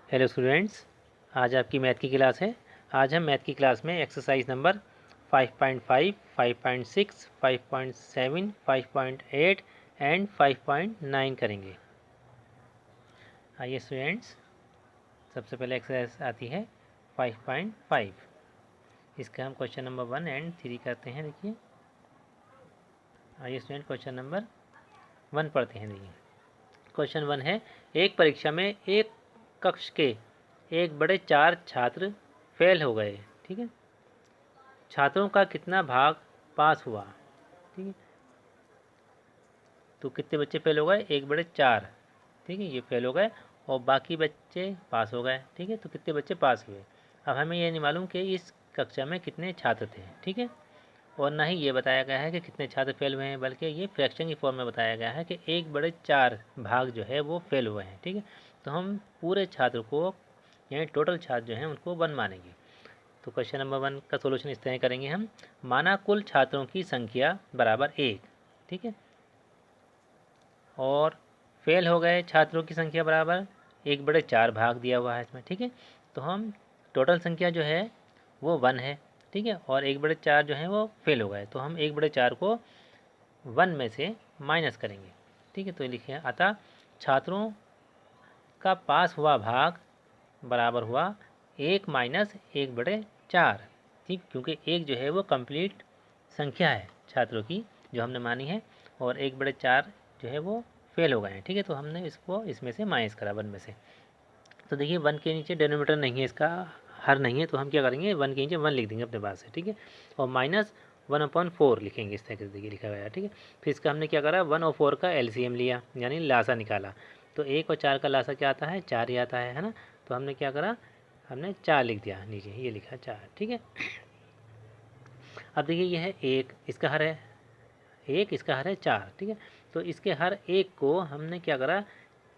Hello students, आज आपकी math की क्लास है। आज हम मैथ की क्लास में एक्सरसाइज नंबर 5.5, 5.6, 5.7, 5.8 एंड 5.9 करेंगे। आइए स्टूडेंट्स, सबसे पहले एक्सरसाइज आती है 5.5। इसका हम क्वेश्चन नंबर 1 एंड 3 करते हैं। देखिए, आइए स्टूडेंट क्वेश्चन नंबर 1 पढ़ते हैं। देखिए, क्वेश्चन 1 है, एक परीक्षा में एक कक्ष के एक बड़े 4 छात्र फेल हो गए। ठीक है, छात्रों का कितना भाग पास हुआ। ठीक है, तो कितने बच्चे फेल हो गए? एक बड़े 4। ठीक है, ये फेल हो गए और बाकी बच्चे पास हो गए। ठीक है, तो कितने बच्चे पास हुए। अब हमें ये नहीं मालूम कि इस कक्षा में कितने छात्र थे। ठीक है, और ना ही ये बताया गया है कि कितने छात्र फेल हुए हैं, बल्कि ये फ्रैक्शन की फॉर्म में बताया गया है कि एक बड़े 4 भाग जो है वो फेल हुए हैं। ठीक है, तो हम पूरे छात्र को यानी टोटल छात्र जो हैं उनको 1 मानेंगे। तो क्वेश्चन नंबर 1 का सोल्यूशन इस तरह करेंगे हम। माना कुल छात्रों की संख्या बराबर 1। ठीक है, और फेल हो गए छात्रों की संख्या बराबर 1/4 भाग दिया हुआ है इसमें। ठीक है, तो हम टोटल संख्या जो है वो 1 है। ठीक है, और 1/4 जो है वो फेल हो गए, तो हम 1/4 को 1 में से माइनस करेंगे। ठीक है, तो लिखे अतः छात्रों का पास हुआ भाग बराबर हुआ 1 माइनस 1/4। ठीक, क्योंकि 1 जो है वो कंप्लीट संख्या है छात्रों की जो हमने मानी है, और 1/4 जो है वो फेल हो गए हैं। ठीक है, तो हमने इसको इसमें से माइनस करा 1 में से। तो देखिए 1 के नीचे डिनोमिनेटर नहीं है, इसका हर नहीं है, तो हम क्या करेंगे 1 के नीचे 1 लिख देंगे अपने पास से। ठीक है, और माइनस 1/4 लिखेंगे इस तरह से। देखिए लिखा गया है। ठीक है, फिर इसका हमने क्या करा 1 और 4 का एलसीएम लिया यानी लासा निकाला। तो 1 और 4 का लासा क्या आता है? 4 ही आता है ना। तो हमने क्या करा, हमने 4 लिख दिया नीचे, ये लिखा 4। ठीक है, अब देखिए ये है 1, इसका हर है 1, इसका हर है 4। ठीक है, तो इसके हर एक को हमने क्या करा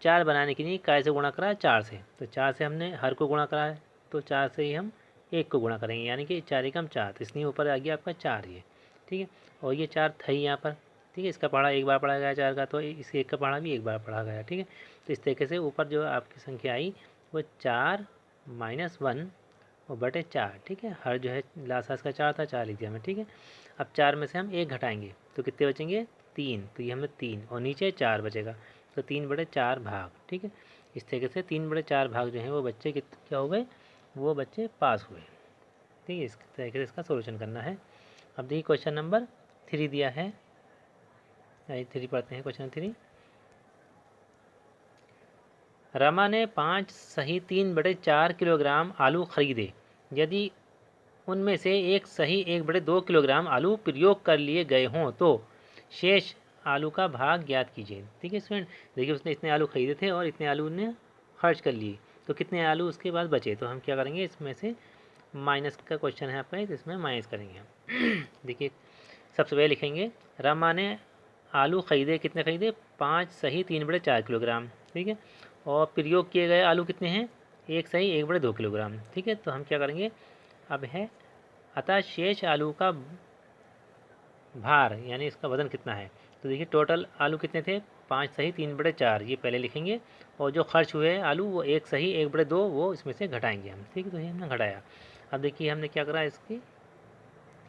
4 बनाने के लिए काय से गुणा करा? 4 से। तो 4 से हमने हर को गुणा करा है, तो 4 से ही हम 1 को गुणा करेंगे, यानी कि 4 एकम 4, तो इसलिए ऊपर आ गया आपका 4 ये। ठीक है, और ये 4 था ही यहाँ पर। ठीक है, इसका पढ़ा एक बार पढ़ा गया 4 का, तो इस 1 का पढ़ा भी एक बार पढ़ा गया। ठीक है, तो इस तरीके से ऊपर जो आपकी संख्या आई वो 4 माइनस 1 और बटे 4। ठीक है, हर जो है लासास का 4 था, 4 लिख दिया मैं। ठीक है, अब 4 में से हम 1 घटाएंगे तो कितने बचेंगे? 3, तो ये हमें 3 और नीचे 4 बचेगा, तो 3/4 भाग। ठीक है, इस तरीके से 3/4 भाग जो है वो बच्चे क्या हो गए? वो बच्चे पास हुए। ठीक है, इस तरीके से इसका सोल्यूशन करना है। अब देखिए क्वेश्चन नंबर 3 दिया है, 3 पढ़ते हैं। क्वेश्चन 3, रमा ने 5 सही 3/4 किलोग्राम आलू खरीदे। यदि उनमें से एक सही 1/2 किलोग्राम आलू प्रयोग कर लिए गए हों तो शेष आलू का भाग ज्ञात कीजिए। ठीक है स्टूडेंट, देखिए उसने इतने आलू खरीदे थे और इतने आलू ने खर्च कर लिए, तो कितने आलू उसके बाद बचे, तो हम क्या करेंगे इसमें से माइनस का क्वेश्चन है आपका, तो इसमें माइनस करेंगे हम। देखिए सबसे पहले लिखेंगे रमा ने आलू खरीदे, कितने खरीदे? 5 सही 3/4 किलोग्राम। ठीक है, और प्रयोग किए गए आलू कितने हैं? एक सही 1/2 किलोग्राम। ठीक है, तो हम क्या करेंगे अब है अतः शेष आलू का भार यानी इसका वजन कितना है। तो देखिए टोटल आलू कितने थे? 5 सही 3/4, ये पहले लिखेंगे, और जो खर्च हुए आलू वो 1 सही 1/2 वो इसमें से घटाएंगे हम। ठीक है, तो ये हमने घटाया। अब देखिए हमने क्या करा, इसकी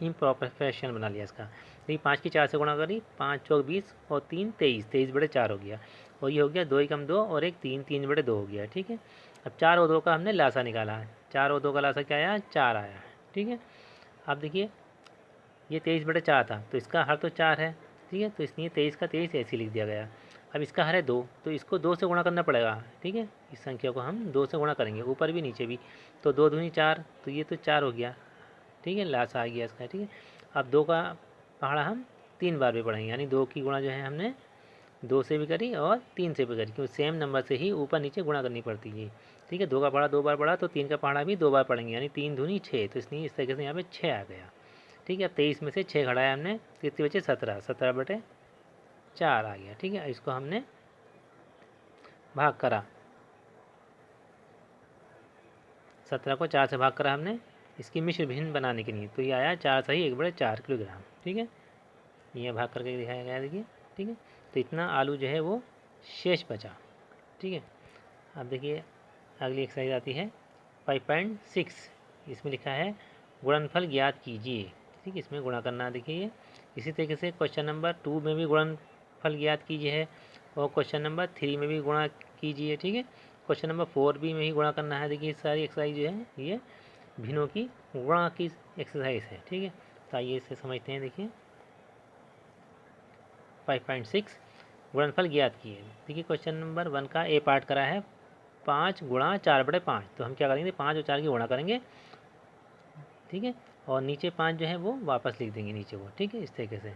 इम्प्रॉपर फ्रैक्शन बना लिया इसका। देखिए 5 की 4 से गुणा करी, 5 चौक 20 और 3 23, 23/4 हो गया, और ये हो गया 2 एकम 2 और 1 3, 3/2 हो गया। ठीक है, अब 4 और 2 का हमने लासा निकाला है, 4 और 2 का लासा क्या आया? 4 आया। ठीक है, अब देखिए ये 23/4 था, तो इसका हर तो 4 है। ठीक है, तो इसलिए 23 का 23 ऐसे लिख दिया गया। अब इसका हर है 2, तो इसको 2 से गुणा करना पड़ेगा। ठीक है, इस संख्या को हम 2 से गुणा करेंगे, ऊपर भी नीचे भी, तो 2 दूनी 4, तो ये तो 4 हो गया। ठीक है, लास्ट आ गया इसका। ठीक है, अब 2 का पहाड़ा हम 3 बार भी पढ़ेंगे, यानी 2 की गुणा जो है हमने 2 से भी करी और 3 से भी करी, क्योंकि सेम नंबर से ही ऊपर नीचे गुणा करनी पड़ती है। ठीक है, 2 का पहाड़ा 2 बार पढ़ा, तो 3 का पहाड़ा भी 2 बार पढ़ेंगे, यानी 3 दूनी 6, तो इसलिए इस तरीके से यहाँ पे 6 आ गया। ठीक है, 23 में से 6 घटाया हमने, कितने बचे? 17, 17/4 आ गया। ठीक है, इसको हमने भाग करा, 17 को 4 से भाग करा हमने इसकी मिश्र भिन्न बनाने के लिए, तो ये आया 4 सही 1/4 किलोग्राम। ठीक है, ये भाग करके दिखाया गया देखिए। ठीक है, तो इतना आलू जो है वो शेष बचा। ठीक है, अब देखिए अगली एक्सरसाइज आती है 5.6। इसमें लिखा है गुणनफल ज्ञात कीजिए। ठीक है, इसमें गुणा करना देखिए। इसी तरीके से क्वेश्चन नंबर 2 में भी गुणनफल ज्ञात कीजिए है, और क्वेश्चन नंबर 3 में भी गुणा कीजिए। ठीक है, क्वेश्चन नंबर 4 भी में ही गुणा करना है। देखिए सारी एक्सरसाइज जो है ये भिन्नों की गुणा की एक्सरसाइज है। ठीक है, तो आइए इसे समझते हैं। देखिए 5.6 गुणनफल ज्ञात किए। देखिए क्वेश्चन नंबर 1 का ए पार्ट करा है 5 गुणा 4/5। तो हम क्या करेंगे, 5 और 4 की गुणा करेंगे। ठीक है, और नीचे 5 जो है वो वापस लिख देंगे नीचे को। ठीक है, इस तरीके से,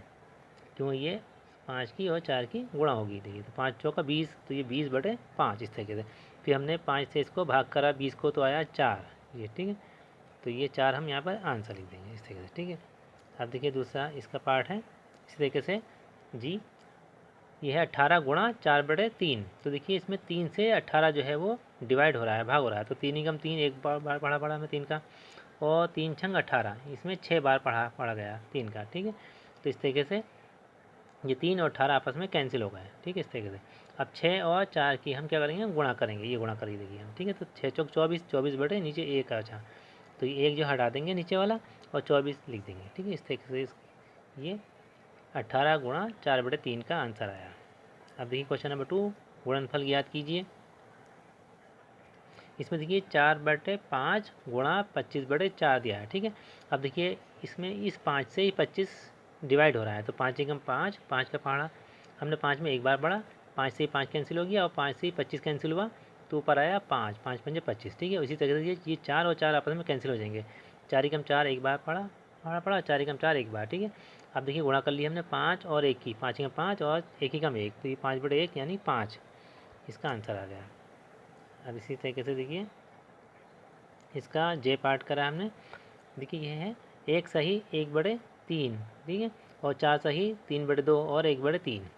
क्यों ये 5 की और 4 की गुणा होगी। देखिए तो 5 चौका 20, तो ये 20/5 इस तरीके से। फिर हमने 5 से इसको भाग करा 20 को, तो आया 4 ये। ठीक है, तो ये 4 हम यहाँ पर आंसर लिख देंगे इस तरीके से। ठीक है, अब देखिए दूसरा इसका पार्ट है इसी तरीके से जी। ये है 18 गुणा 4/3। तो देखिए इसमें 3 से 18 जो है वो डिवाइड हो रहा है, भाग हो रहा है। तो 3 एकम 3 एक बार पढ़ा हमें 3 का, और 3 छंग 18, इसमें 6 बार पढ़ा गया 3 का। ठीक है, तो इस तरीके से ये 3 और 18 आपस में कैंसिल हो गए। ठीक है, इस तरीके से। अब 6 और 4 की हम क्या करेंगे, गुणा करेंगे। ये गुणा करिए देखिए हम। ठीक है, तो 6 चौक 24, 24 बटे नीचे 1 अच्छा, तो ये 1 जो हटा देंगे नीचे वाला, और 24 लिख देंगे। ठीक है, इस तरीके से ये 18 गुणा 4/3 का आंसर आया। अब देखिए क्वेश्चन नंबर 2, गुणनफल ज्ञात कीजिए। इसमें देखिए 4/5 गुणा 25/4 दिया है। ठीक है, अब देखिए इसमें इस 5 से ही 25 डिवाइड हो रहा है। तो 5 एकम 5, 5 का पढ़ा हमने 5 में एक बार पढ़ा, 5 से ही 5 कैंसिल हो गया, और 5 से ही 25 कैंसिल हुआ, तो ऊपर आया 5, 5 पंजे 25। ठीक है, इसी तरीके से ये 4 और 4 आपस में कैंसिल हो जाएंगे। 4 एकम 4 एक बार पढ़ा, 4 एकम 4 एक बार। ठीक है, अब देखिए गुणा कर लिया हमने 5 और 1 की, 5 एकम 5 और 1 एकम 1, तो ये 5/1 यानी 5 इसका आंसर आ गया। अब इसी तरीके से देखिए इसका जे पार्ट करा हमने। देखिए ये है 1 सही 1/3। ठीक है, और 4 सही 3/2 और 1/3।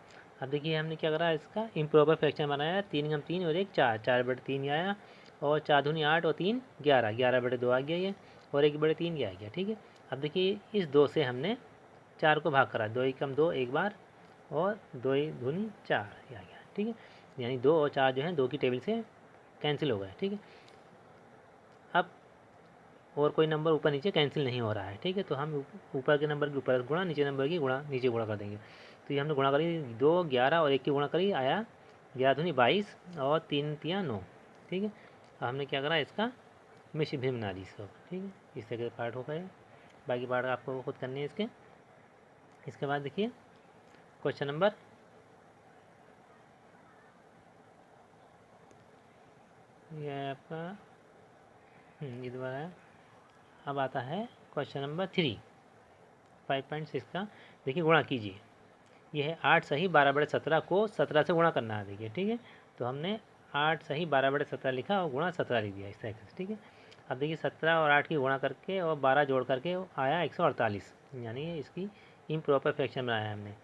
अब देखिए हमने क्या करा, इसका इम्प्रॉपर फ्रैक्शन बनाया। 3 एकम 3 और 1 4, 4/3 आया, और 4 दूनी 8 और 3 11, 11/2 आ गया ये, और 1/3 ये आ गया। ठीक है, अब देखिए इस 2 से हमने 4 को भाग करा, 2 एकम 2 एक बार, और 2 दूनी 4 ये आ गया। ठीक है, यानी 2 और 4 जो है 2 की टेबल से कैंसिल हो गए। ठीक है, अब और कोई नंबर ऊपर नीचे कैंसिल नहीं हो रहा है। ठीक है, तो हम ऊपर के नंबर के ऊपर गुणा, नीचे नंबर की गुणा नीचे गुणा कर देंगे। तो ये हमने गुणा करी 2, 11 और 1 की गुणा करी, आया 11 दूनी 22 और 3 तियाँ 9। ठीक है, अब हमने क्या करा, इसका मिश्र भिन्न बना दी इसको। ठीक है, इस तरह के पार्ट हो गए, बाकी पार्ट आपको खुद करने हैं इसके। इसके बाद देखिए क्वेश्चन नंबर ये आपका ये दोबारा है। अब आता है क्वेश्चन नंबर 3 5.6 का। देखिए गुणा कीजिए। यह है 8 सही 12/17 को 17 से गुणा करना है। देखिए ठीक है, तो हमने 8 सही 12/17 लिखा और गुणा 17 लिख दिया इस तरह से। ठीक है, अब देखिए 17 और 8 की गुणा करके और 12 जोड़ करके आया 148, यानी इसकी इम्प्रॉपर फ्रैक्शन बनाया हमने।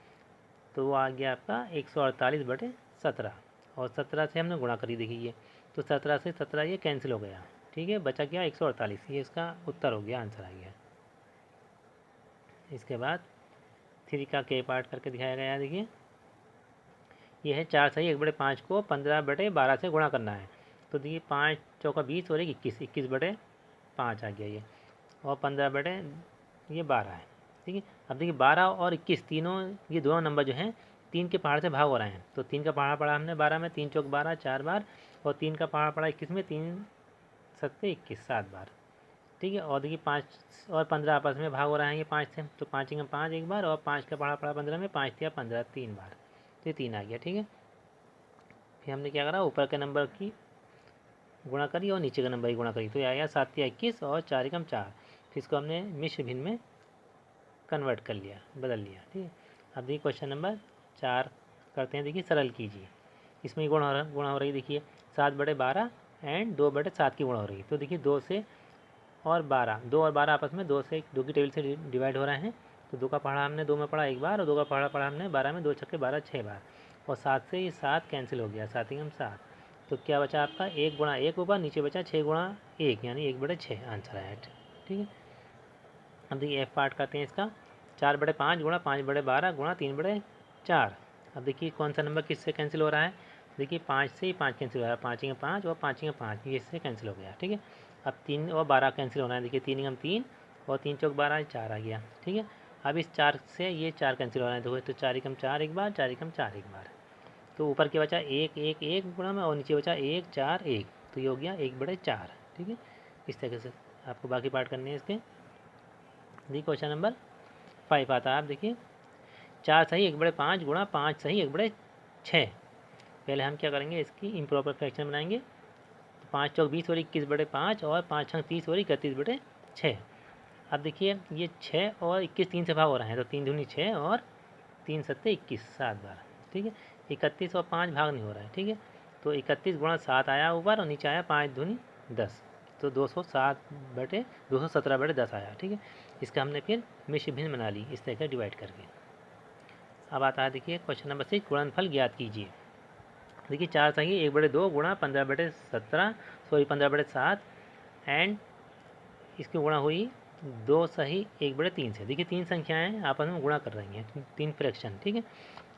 तो वो आ गया आपका 148/17, और 17 से हमने गुणा करी। देखिए ये तो 17 से 17 ये कैंसिल हो गया। ठीक है, बचा गया 148, ये इसका उत्तर हो गया, आंसर आ गया। इसके बाद 3 का के पार्ट करके दिखाया गया है। देखिए ये है 4 सही 1/5 को 15/12 से गुणा करना है। तो देखिए 5 चौका 20 और 21, 21/5 आ गया ये, और 15/12 है। ठीक है, अब देखिए 12 और 21 तीनों, ये दोनों नंबर जो हैं 3 के पहाड़ से भाग हो रहे हैं। तो 3 का पहाड़ पड़ा हमने 12 में, 3 चौक 12 4 बार, और 3 का पहाड़ पड़ा 21 में, 3 सत्ते 21 7 बार। ठीक है, और देखिए 5 और 15 आपस में भाग हो रहे हैं ये 5 से, तो 5 एकम 5 एक बार, और 5 का पहाड़ पड़ा 15 में, 5 तिया 15 3 बार, तो ये 3 आ गया। ठीक है, फिर हमने क्या करा, ऊपर के नंबर की गुणा करी और नीचे का नंबर की गुणा करी, तो ये आया 7 तिया 21 और 4 एकम 4। फिर इसको हमने मिश्र भिन्न में कन्वर्ट कर लिया, बदल लिया। ठीक है, अब देखिए क्वेश्चन नंबर 4 करते हैं। देखिए सरल कीजिए। इसमें गुणा हो रही है। देखिए 7/12 एंड 2/7 की गुणा हो रही है। तो देखिए 2 से और 12, 2 और 12 आपस में 2 से 2 की टेबल से डिवाइड हो रहे हैं। तो 2 का पहाड़ा हमने 2 में पढ़ा एक बार, और 2 का पहाड़ा पढ़ा हमने 12 में, 2 छक्के 12 6 बार, और 7 से ये 7 कैंसिल हो गया, 7 एकम 7। तो क्या बचा आपका 1 गुणा 1 ऊपर, नीचे बचा 6 गुणा 1, यानी 1/6 आंसर आया। ठीक है, अब देखिए एफ पार्ट करते हैं इसका। 4/5 गुणा 5/12 गुणा 3/4। अब देखिए कौन सा नंबर किससे कैंसिल हो रहा है। देखिए 5 से ही 5 कैंसिल हो रहा है, 5 का 5 और 5 का 5, ये इससे कैंसिल हो गया। ठीक है, अब 3 और 12 कैंसिल होना है। देखिए 3 कम 3 और 3 चौक 12, 4 आ गया। ठीक है, अब इस 4 से ये 4 कैंसिल हो रहा है। देखो तो 4 कम 4 एक बार, 4 कम 4 एक बार, तो ऊपर के बचा 1 1 1 गुणा में और नीचे बचा 1 4 1, तो ये हो गया 1/4। ठीक है, इस तरीके से आपको बाकी पार्ट करने हैं इसके। देखिए क्वेश्चन नंबर 5 आता है। आप देखिए 4 सही 1/5 गुणा 5 सही 1/6। पहले हम क्या करेंगे, इसकी इम्प्रॉपर फ्रैक्शन बनाएंगे। तो 5 चौक 20 और 21/5 और 5 छंग 30 और 31/6। अब देखिए ये 6 और 21 3 से भाग हो रहा है, तो 3 दूनी 6 और 3 सत्ते 21, 7 बार। ठीक है, 31 और 5 भाग नहीं हो रहा है। ठीक है, तो 31 गुणा 7 आया ऊपर और नीचे आया 5 दूनी 10, तो 217/10 आया। ठीक है, इसका हमने फिर मिश्र भिन्न बना ली इस तरह का डिवाइड करके। अब आता है देखिए क्वेश्चन नंबर 6, गुणनफल ज्ञात कीजिए। देखिए 4 सही 1/2 गुणा 15/17 सॉरी 15/7 एंड इसकी गुणा हुई 2 सही 1/3 से। देखिए 3 संख्याएं आपस में गुणा कर रही हैं, 3 फ्रैक्शन। ठीक है,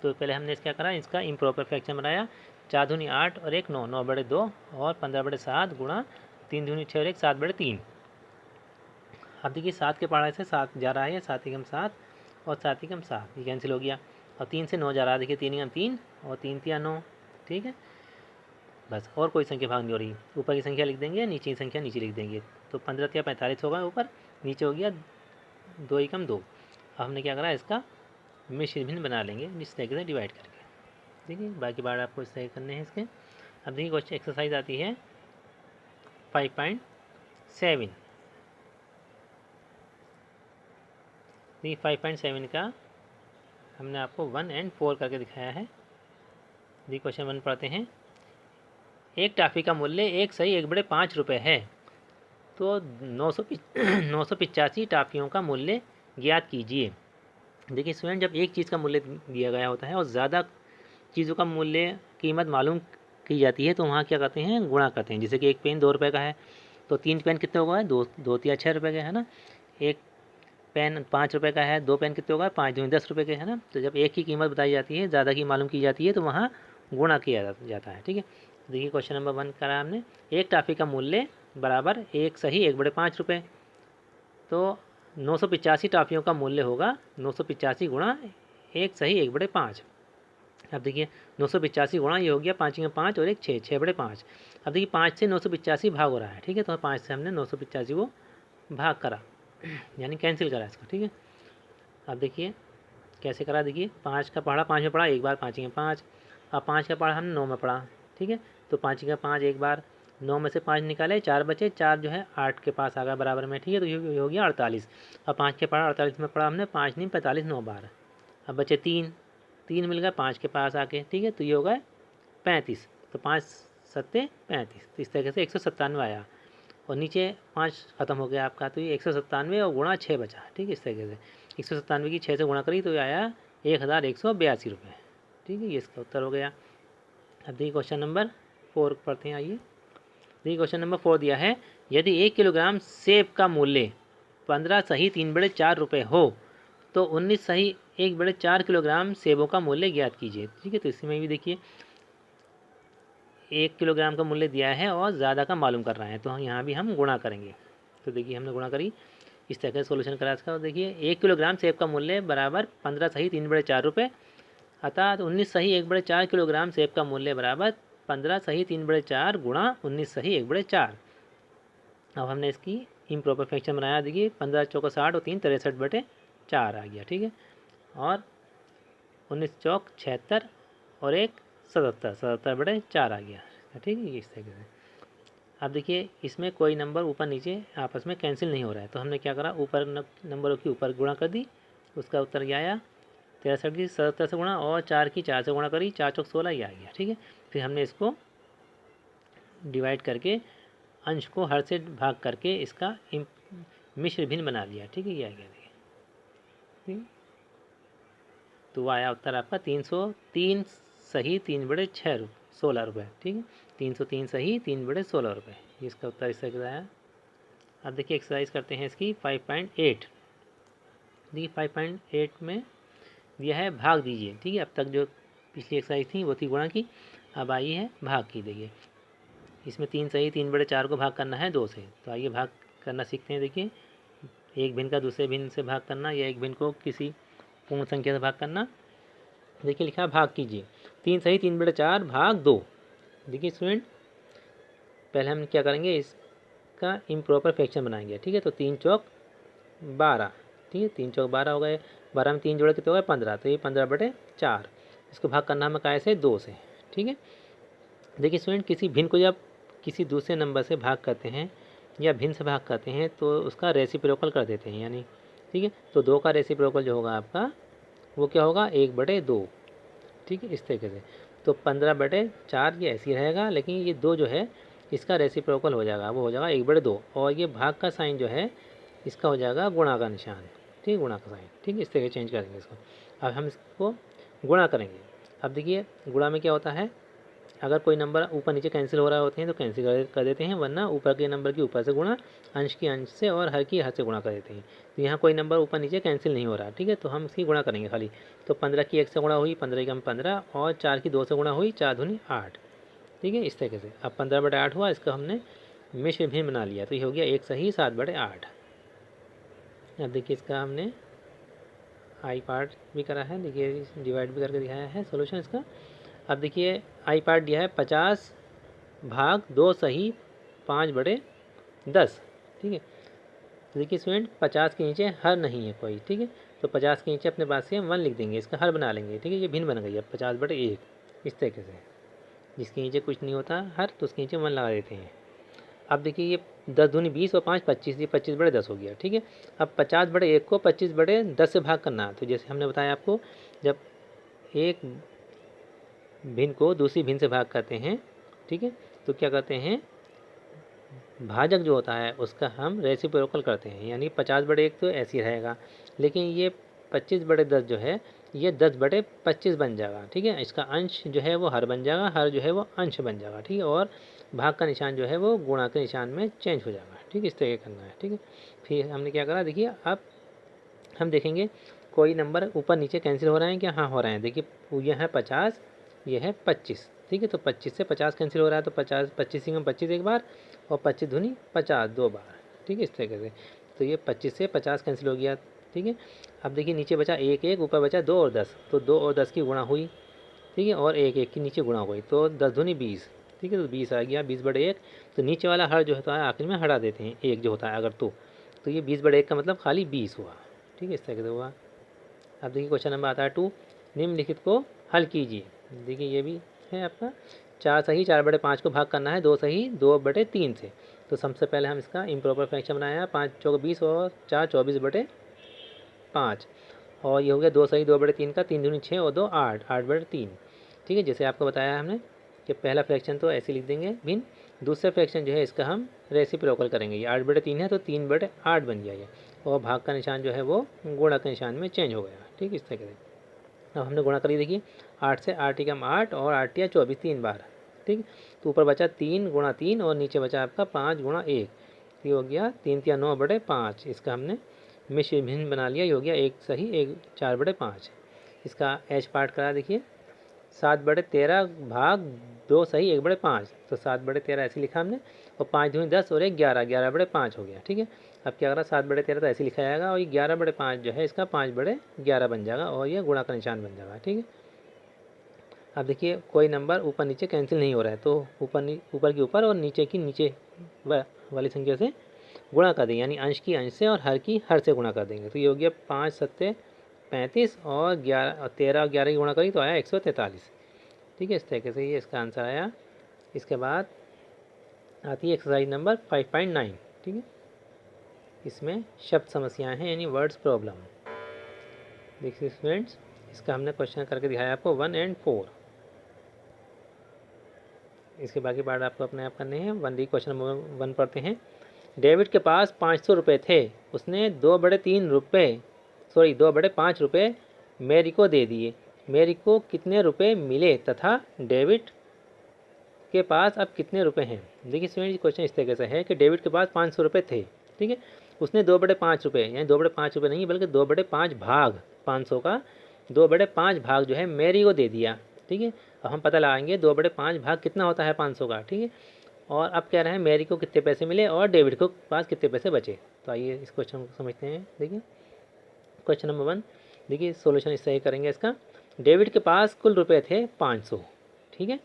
तो पहले हमने इसका करा, इसका इम्प्रॉपर फ्रैक्शन बनाया। 4 दूनी 8 और 1 9, 9/2 और 15/7 गुणा 3 दूनी 6 और 1 7/3। अब देखिए 7 के पढ़ाई से 7 जा रहा है, 7 एकम 7 और 7 एकम 7, ये कैंसिल हो गया। और 3 से 9 जा रहा है, देखिए 3 एकम 3 और 3 तिया 9। ठीक है, बस और कोई संख्या भाग नहीं हो रही। ऊपर की संख्या लिख देंगे, नीचे की संख्या नीचे लिख देंगे। तो 15 तिया 45 होगा ऊपर, नीचे हो गया 2 एकम 2। अब हमने क्या करा, इसका मिश्र भिन्न बना लेंगे इस तरीके से डिवाइड करके। देखिए बाकी बार आपको इस तरह करने हैं इसके। अब देखिए क्वेश्चन एक्सरसाइज आती है 5.7। देखिए 5.7 का हमने आपको 1 और 4 करके दिखाया है। देखिए क्वेश्चन 1 पढ़ते हैं। एक टॉफ़ी का मूल्य 1 सही 1/5 रुपये है, तो 985 टॉफ़ियों का मूल्य ज्ञात कीजिए। देखिए स्टूडेंट, जब एक चीज़ का मूल्य दिया गया होता है और ज़्यादा चीज़ों का मूल्य कीमत मालूम की जाती है, तो वहाँ क्या करते हैं, गुणा करते हैं। जैसे कि एक पेन 2 रुपये का है, तो 3 पेन कितने होगा, 2 तिया 6 रुपये के, है ना। एक पेन 5 रुपये का है, 2 पेन कितने होगा, 5 दूनी 10 रुपये के, है ना। तो जब एक की कीमत बताई जाती है, ज़्यादा की मालूम की जाती है, तो वहाँ गुणा किया जाता है। ठीक है, देखिए क्वेश्चन नंबर 1 करा हमने। एक टॉफ़ी का मूल्य बराबर 1 सही 1/5 रुपये, तो 985 टॉफ़ियों का मूल्य होगा 985 गुणा 1 सही 1/5। अब देखिए 985 गुणा ये हो गया 5 में 5 और 1 6, 6/5। अब देखिए 5 से 985 भाग हो रहा है। ठीक है, तो 5 से हमने 985 को भाग करा, यानी कैंसिल करा इसको। ठीक है, अब देखिए कैसे करा। देखिए 5 का पढ़ा 5 में पढ़ा एक बार, 5 में 5। अब 5 का पढ़ा हमने 9 में पढ़ा। ठीक है, तो 5 का 5 एक बार, 9 में से 5 निकाले, 4 बचे, 4 जो है 8 के पास आ गया बराबर में। ठीक है, तो ये हो गया 48। अब 5 के पढ़ा 48 में पढ़ा हमने, 5 नहीं 45 9 बार। अब बचे 3 मिल गया 5 के पास आके। ठीक है, तो ये हो गया 35, तो 5 सत्ते 35, तो इस तरीके से 197 आया। और नीचे 5 खत्म हो गया आपका, तो ये 197 और गुणा 6 बचा। ठीक है, इस तरीके से 197 की 6 से गुणा करी तो ये आया 1182 रुपये। ठीक है, ये इसका उत्तर हो गया। अब देखिए क्वेश्चन नंबर 4 पढ़ते हैं, आइए। देखिए क्वेश्चन नंबर 4 दिया है, यदि 1 किलोग्राम सेब का मूल्य 15 सही 3/4 रुपये हो, तो 19 सही 1/4 किलोग्राम सेबों का मूल्य ज्ञात कीजिए। ठीक है, तो इसमें भी देखिए 1 किलोग्राम का मूल्य दिया है और ज़्यादा का मालूम कर रहे हैं, तो हम यहाँ भी हम गुणा करेंगे। तो देखिए हमने गुणा करी, इस तरह का सोल्यूशन करा इसका। देखिए 1 किलोग्राम सेब का मूल्य बराबर 15 सही 3/4 रुपये, अर्थात 19 सही 1/4 किलोग्राम सेब का मूल्य बराबर 15 सही 3/4 गुणा 19 सही 1/4। अब हमने इसकी इम्प्रॉपर फ्रैक्शन बनाया। देखिए 15 चौका 60 और 3 63/4 आ गया। ठीक है, और 19 चौक 76 और 1 77, 77/4 आ गया। ठीक है, इस तरीके से। अब देखिए इसमें कोई नंबर ऊपर नीचे आपस में कैंसिल नहीं हो रहा है, तो हमने क्या करा, ऊपर नंबरों की ऊपर गुणा कर दी, उसका उत्तर ये आया 63 की 77 से गुणा और 4 की 4 से गुणा करी, 4 चौक 16 ये आ गया। ठीक है, फिर हमने इसको डिवाइड करके अंश को हर से भाग करके इसका मिश्र भिन्न बना लिया। ठीक है, ये आ गया। देखिए ठीक, तो वो आया उत्तर आपका 303 सही 3/6 16 रुपये। ठीक है, 303 सही 3/16 रुपये, इसका उत्तर इस तरह आया। अब देखिए एक्सरसाइज करते हैं इसकी 5.8। देखिए 5.8 में दिया है भाग दीजिए। ठीक है, अब तक जो पिछली एक्सरसाइज थी वो थी गुणा की, अब आइए है भाग की। देखिए इसमें 3 सही 3/4 को भाग करना है 2 से, तो आइए भाग करना सीखते हैं। देखिए एक भिन्न का दूसरे भिन्न से भाग करना या एक भिन्न को किसी पूर्ण संख्या से भाग करना। देखिए लिखा है भाग कीजिए, 3 सही 3/4 भाग 2। देखिए स्टूडेंट पहले हम क्या करेंगे, इसका इम्प्रॉपर फ्रैक्शन बनाएंगे। ठीक है, तो 3 चौक 12, ठीक है 3 चौक 12 हो गए, 12 में 3 जोड़े कितने हो गए 15, तो ये 15/4। इसको भाग करना हमें काय से 2 से। ठीक है, देखिए स्टूडेंट किसी भिन्न को जब किसी दूसरे नंबर से भाग करते हैं या भिन्न से भाग करते हैं तो उसका रेसिप्रोकल कर देते हैं, यानी ठीक है, तो 2 का रेसिप्रोकल जो होगा आपका वो क्या होगा 1/2। ठीक है, इस तरीके से तो 15/4 ये ऐसे ही रहेगा, लेकिन ये 2 जो है इसका रेसिप्रोकल हो जाएगा, वो हो जाएगा 1/2। और ये भाग का साइन जो है इसका हो जाएगा गुणा का निशान। ठीक है, गुणा का साइन। ठीक है, इस तरीके चेंज करेंगे इसको। अब हम इसको गुणा करेंगे। अब देखिए गुणा में क्या होता है, अगर कोई नंबर ऊपर नीचे कैंसिल हो रहे होते हैं तो कैंसिल कर देते हैं, वरना ऊपर के नंबर की ऊपर से गुणा, अंश की अंश से और हर की हर से गुणा कर देते हैं। तो यहाँ कोई नंबर ऊपर नीचे कैंसिल नहीं हो रहा। ठीक है, तो हम इसकी गुणा करेंगे खाली। तो 15 की 1 से गुणा हुई, 15 की 15, और 4 की 2 से गुणा हुई, 4 दूनी 8। ठीक है, इस तरीके से अब 15/8 हुआ, इसका हमने मिश्र भिन्न बना लिया, तो ये हो गया 1 सही 7/8। अब देखिए इसका हमने आई पार्ट भी करा है, देखिए डिवाइड भी करके दिखाया है सोल्यूशन इसका। अब देखिए आई पार्ट दिया है 50 भाग 2 सही 5/10। ठीक है, तो देखिए स्टूडेंट 50 के नीचे हर नहीं है कोई। ठीक है, तो 50 के नीचे अपने पास से हम 1 लिख देंगे, इसका हर बना लेंगे। ठीक है, ये भिन्न बन गई है 50/1 इस तरीके से। जिसके नीचे कुछ नहीं होता हर, तो उसके नीचे 1 लगा देते हैं। अब देखिए ये 10 दूनी 20 और 5 25, ये 25/10 हो गया। ठीक है, अब 50/1 को 25/10 से भाग करना। तो जैसे हमने बताया आपको, जब एक भिन्न को दूसरी भिन्न से भाग करते हैं, ठीक है, तो क्या करते हैं, भाजक जो होता है उसका हम रेसिप्रोकल करते हैं, यानी 50/1 तो ऐसे ही रहेगा, लेकिन ये 25/10 जो है ये 10/25 बन जाएगा। ठीक है, इसका अंश जो है वो हर बन जाएगा, हर जो है वो अंश बन जाएगा। ठीक है, और भाग का निशान जो है वो गुणा के निशान में चेंज हो जाएगा। ठीक है, इस तरीके करना है। ठीक है, फिर हमने क्या करा, देखिए अब हम देखेंगे कोई नंबर ऊपर नीचे कैंसिल हो रहे हैं क्या, हाँ हो रहे हैं। देखिए यह है 50, यह है 25। ठीक है, तो 25 से 50 कैंसिल हो रहा है, तो 50 25 में 25 एक बार, और 25 दूनी 50 2 बार। ठीक है, इस तरीके से तो ये 25 से 50 कैंसिल हो गया। ठीक है, अब देखिए नीचे बचा 1 1, ऊपर बचा 2 और 10, तो 2 और 10 की गुणा हुई। ठीक है, और 1 1 की नीचे गुणा हुई, तो 10 दूनी 20। ठीक है, तो 20 आ गया 20/1। तो नीचे वाला हर जो होता है आखिर में हटा देते हैं, 1 जो होता है अगर, तो ये 20/1 का मतलब खाली 20 हुआ। ठीक है, इस तरीके से हुआ। अब देखिए क्वेश्चन नंबर आता है 2, निम्नलिखित को हल कीजिए। देखिए ये भी है आपका 4 सही 4/5 को भाग करना है 2 सही 2/3 से। तो सबसे पहले हम इसका इम्प्रॉपर फ्रैक्शन बनाया है, 5 चौक 20 और 4 24/5, और ये हो गया 2 सही 2/3 का, 3 दूनी 6 और 2 8 8/3। ठीक है, जैसे आपको बताया हमने कि पहला फ्रैक्शन तो ऐसे लिख देंगे भिन्न, दूसरा फ्रैक्शन जो है इसका हम रेसिप्रोकल करेंगे। ये 8/3 है तो 3/8 बन गया ये, और भाग का निशान जो है वो गुणा के निशान में चेंज हो गया। ठीक है, इस तरह से अब हमने गुणा करी। देखिए 8 से 8 एकम 8 और 8 या 24 3 बार। ठीक, तो ऊपर बचा 3 गुणा 3 और नीचे बचा आपका 5 गुणा 1, ये हो गया 3 3 9/5। इसका हमने मिश्र भिन्न बना लिया, ये हो गया 1 सही 1 4/5। इसका एच पार्ट करा। देखिए 7/13 भाग 2 सही 1/5, तो 7/13 ऐसे लिखा हमने, और 5 दूनी 10 और 1 11 11/5 हो गया। ठीक है, अब क्या करा 7/13 तो ऐसे लिखा जाएगा, और ये 11/5 जो है इसका 5/11 बन जाएगा, और ये गुणा का निशान बन जाएगा। ठीक है, अब देखिए कोई नंबर ऊपर नीचे कैंसिल नहीं हो रहा है, तो ऊपर की ऊपर और नीचे की नीचे वाली संख्या से गुणा कर देंगे, यानी अंश की अंश से और हर की हर से गुणा कर देंगे। तो ये हो गया 5 7 35 और 11 13 और 11 की गुणा करी तो आया 143। ठीक है, इस तरीके से ये इसका आंसर आया। इसके बाद आती है एक्सरसाइज नंबर 5.9। ठीक है, इसमें शब्द समस्याएं हैं, यानी वर्ड्स प्रॉब्लम। देखिए स्टूडेंट्स, इसका हमने क्वेश्चन करके दिखाया आपको 1 और 4। इसके बाकी पार्ट आपको अपने आप करने हैं। 1D क्वेश्चन नंबर 1 पढ़ते हैं। डेविड के पास 500 रुपये थे, उसने 2/5 रुपये मेरी को दे दिए। मेरी को कितने रुपए मिले तथा डेविड के पास अब कितने रुपए हैं। देखिए स्टूडेंट क्वेश्चन इस तरीके से है कि डेविड के पास 500 रुपये थे। ठीक है, उसने 2/5 रुपये, यानी 2/5 रुपये नहीं बल्कि 2/5 भाग 500 का 2/5 भाग जो है मेरी को दे दिया। ठीक है, अब हम पता लगाएंगे 2/5 भाग कितना होता है 500 का, ठीक है। और अब कह रहे हैं मैरी को कितने पैसे मिले और डेविड को पास कितने पैसे बचे। तो आइए इस क्वेश्चन को समझते हैं। देखिए क्वेश्चन नंबर 1, देखिए सॉल्यूशन इस तरह करेंगे इसका। डेविड के पास कुल रुपए थे 500, ठीक है।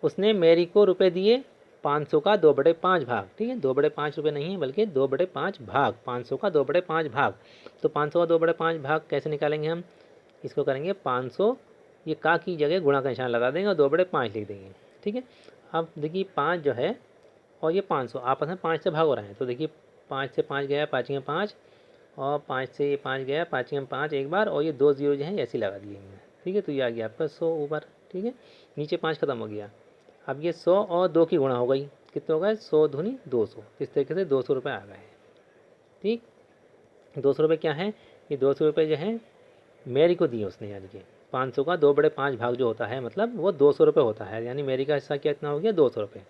उसने मैरी को रुपए दिए 500 का 2/5 भाग, ठीक है। 2/5 रुपये नहीं है बल्कि 2/5 भाग, 500 का 2/5 भाग। तो 500 का 2/5 भाग कैसे निकालेंगे हम, इसको करेंगे 500, ये का की जगह गुणा का निशान लगा देंगे और 2/5 लिख देंगे, ठीक है। अब देखिए 5 जो है और ये 500 आपस में 5 से भाग हो रहे हैं, तो देखिए 5 से 5 गया 5 में 5 और 5 से 5 गया 5 में 5 एक बार, और ये 2 जीरो जो है ऐसे लगा दिए, ठीक है। तो ये आ गया आपका 100 ऊपर, ठीक है। नीचे 5 खत्म हो गया। अब ये 100 और 2 की गुणा हो गई, कितने हो गए 100 दूनी 200, इस तरीके से 200 रुपये आ गए, ठीक। 200 रुपये क्या है, ये 200 रुपये जो है मैरी को दिए उसने, यानी कि 500 का 2/5 भाग जो होता है मतलब वो 200 रुपये होता है, यानी मैरी का हिस्सा कितना हो गया 200 रुपये।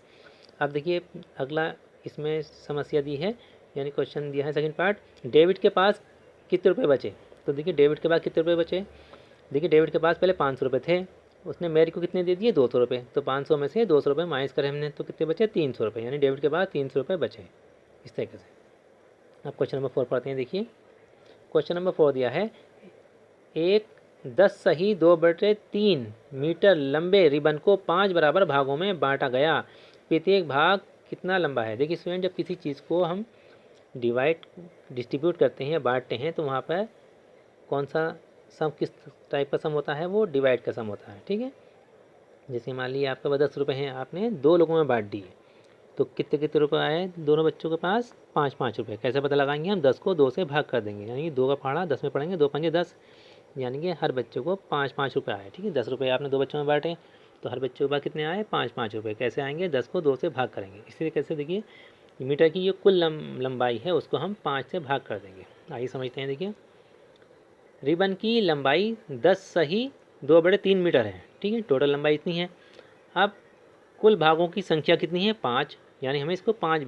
अब देखिए अगला इसमें समस्या दी है, यानी क्वेश्चन दिया है सेकंड पार्ट, डेविड के पास कितने रुपये बचे। तो देखिए डेविड के पास कितने रुपये बचे, देखिए डेविड के पास पहले 500 रुपये थे, उसने मैरी को कितने दे दिए 200 रुपये, तो 500 में से 200 रुपये माइनस करें हमने तो कितने बचे 300 रुपये, यानी डेविड के पास 300 रुपये बचे, इस तरीके से। अब क्वेश्चन नंबर 4 पढ़ते हैं। देखिए क्वेश्चन नंबर 4 दिया है, एक 10 सही 2/3 मीटर लंबे रिबन को 5 बराबर भागों में बांटा गया, प्रत्येक भाग कितना लंबा है। देखिए स्टूडेंट जब किसी चीज़ को हम डिस्ट्रीब्यूट करते हैं या बांटते हैं तो वहाँ पर कौन सा सम किस टाइप का सम होता है, वो डिवाइड का सम होता है, ठीक है। जैसे मान लीजिए आपके पास 10 रुपये हैं, आपने 2 लोगों में बांट दिए, तो कितने कितने रुपये आए दोनों बच्चों के पास 5-5 रुपये। कैसे पता लगाएंगे हम, 10 को 2 से भाग कर देंगे, यानी कि 2 का पहाड़ा 10 में पढ़ेंगे, 2 पंजे 10, यानी कि हर बच्चों को 5-5 रुपये आए, ठीक है। 10 रुपये आपने 2 बच्चों में बांटे तो हर बच्चों के पास कितने आए 5-5 रुपये। कैसे आएंगे, 10 को 2 से भाग करेंगे, इसी तरीके से देखिए मीटर की जो कुल लंबाई है उसको हम 5 से भाग कर देंगे। आइए समझते हैं। देखिए रिबन की लंबाई 10 सही 2/3 मीटर है, ठीक है, टोटल लंबाई इतनी है। अब कुल भागों की संख्या कितनी है 5, यानी हमें इसको 5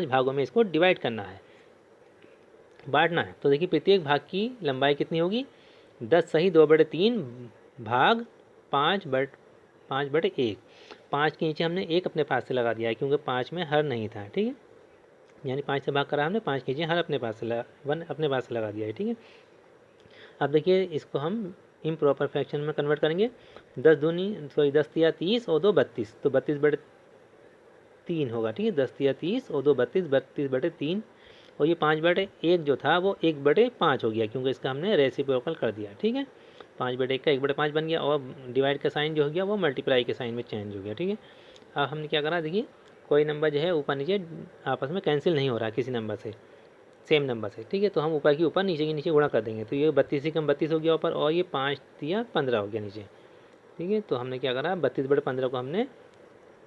भागों में इसको डिवाइड करना है, बांटना है। तो देखिए प्रत्येक भाग की लंबाई कितनी होगी 10 सही 2/3 भाग 5/1। 5 के नीचे हमने 1 अपने पास से लगा दिया है क्योंकि 5 में हर नहीं था, ठीक है, यानी 5 से भाग करा हमने, 5 के नीचे हर अपने पास से 1 अपने पास से लगा दिया है, ठीक है। अब देखिए इसको हम इम्प्रॉपर फ्रैक्शन में कन्वर्ट करेंगे। 10 तिया 30 और 2 32, तो 32/3 होगा, ठीक है। 10 तिया 30 और 2 32, 32/3, और ये 5/1 जो था वो 1/5 हो गया क्योंकि इसका हमने रेसिप्रोकल कर दिया, ठीक है। 5/1 का 1/5 बन गया और डिवाइड का साइन जो हो गया वो मल्टीप्लाई के साइन में चेंज हो गया, ठीक है। अब हमने क्या करा, देखिए कोई नंबर जो है ऊपर नीचे आपस में कैंसिल नहीं हो रहा किसी नंबर से, सेम नंबर से, ठीक है। तो हम ऊपर की ऊपर नीचे के नीचे गुणा कर देंगे, तो ये 32 से कम 32 हो गया ऊपर, और ये 5 तिया 15 हो गया नीचे, ठीक है। तो हमने क्या करा 32/15 को हमने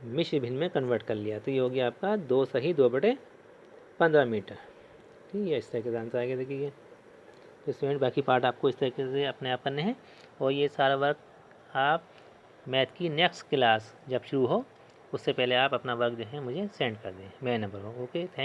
मिश्र भिन्न में कन्वर्ट कर लिया, तो ये हो गया आपका 2 सही 2/15 मीटर, ठीक है। इस तरीके से आंसर आएगा। देखिए तो स्टूडेंट बाकी पार्ट आपको इस तरीके से अपने आप करने हैं, और ये सारा वर्क आप मैथ की नेक्स्ट क्लास जब शुरू हो उससे पहले आप अपना वर्क जो है मुझे सेंड कर दें मेरे नंबर पर। Okay, thank